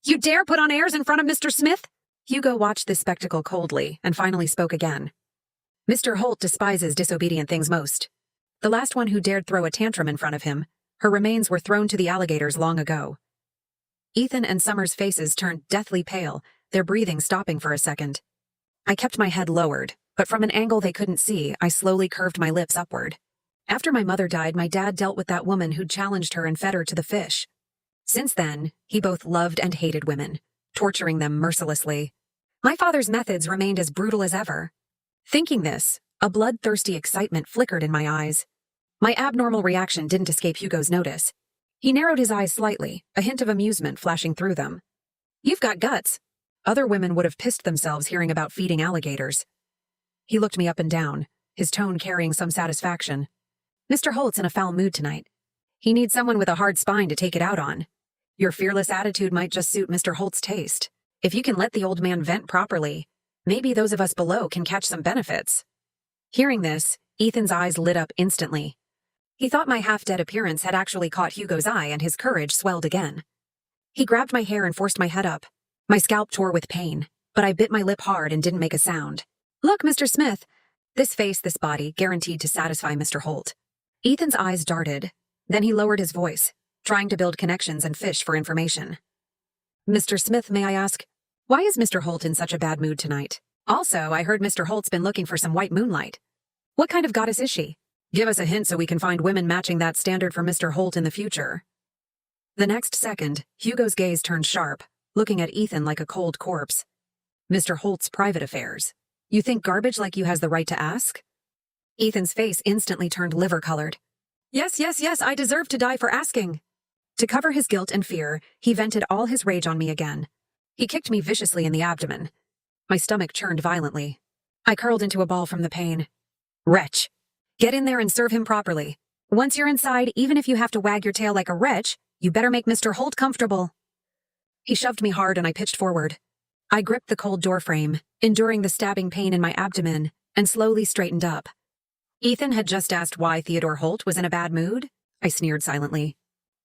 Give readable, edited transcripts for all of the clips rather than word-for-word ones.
You dare put on airs in front of Mr. Smith? Hugo watched this spectacle coldly and finally spoke again. Mr. Holt despises disobedient things most. The last one who dared throw a tantrum in front of him, her remains were thrown to the alligators long ago. Ethan and Summer's faces turned deathly pale, their breathing stopping for a second. I kept my head lowered, but from an angle they couldn't see, I slowly curved my lips upward. After my mother died, my dad dealt with that woman who'd challenged her and fed her to the fish. Since then, he both loved and hated women, torturing them mercilessly. My father's methods remained as brutal as ever. Thinking this, a bloodthirsty excitement flickered in my eyes. My abnormal reaction didn't escape Hugo's notice. He narrowed his eyes slightly, a hint of amusement flashing through them. You've got guts. Other women would have pissed themselves hearing about feeding alligators. He looked me up and down, his tone carrying some satisfaction. Mr. Holt's in a foul mood tonight. He needs someone with a hard spine to take it out on. Your fearless attitude might just suit Mr. Holt's taste. If you can let the old man vent properly, maybe those of us below can catch some benefits. Hearing this, Ethan's eyes lit up instantly. He thought my half-dead appearance had actually caught Hugo's eye and his courage swelled again. He grabbed my hair and forced my head up. My scalp tore with pain, but I bit my lip hard and didn't make a sound. Look, Mr. Smith. This face, this body, guaranteed to satisfy Mr. Holt. Ethan's eyes darted. Then he lowered his voice, trying to build connections and fish for information. Mr. Smith, may I ask, why is Mr. Holt in such a bad mood tonight? Also, I heard Mr. Holt's been looking for some white moonlight. What kind of goddess is she? Give us a hint so we can find women matching that standard for Mr. Holt in the future. The next second, Hugo's gaze turned sharp, looking at Ethan like a cold corpse. Mr. Holt's private affairs. You think garbage like you has the right to ask? Ethan's face instantly turned liver-colored. Yes, I deserve to die for asking. To cover his guilt and fear, he vented all his rage on me again. He kicked me viciously in the abdomen. My stomach churned violently. I curled into a ball from the pain. Wretch. Get in there and serve him properly. Once you're inside, even if you have to wag your tail like a wretch, you better make Mr. Holt comfortable. He shoved me hard and I pitched forward. I gripped the cold doorframe, enduring the stabbing pain in my abdomen, and slowly straightened up. Ethan had just asked why Theodore Holt was in a bad mood. I sneered silently.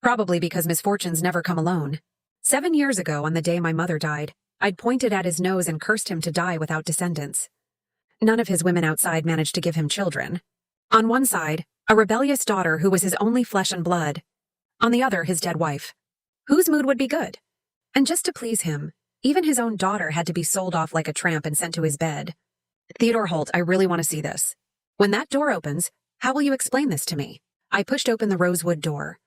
Probably because misfortunes never come alone. 7 years ago, on the day my mother died, I'd pointed at his nose and cursed him to die without descendants. None of his women outside managed to give him children. On one side, a rebellious daughter who was his only flesh and blood. On the other, his dead wife. Whose mood would be good? And just to please him, even his own daughter had to be sold off like a tramp and sent to his bed. Theodore Holt, I really want to see this. When that door opens, how will you explain this to me? I pushed open the rosewood door,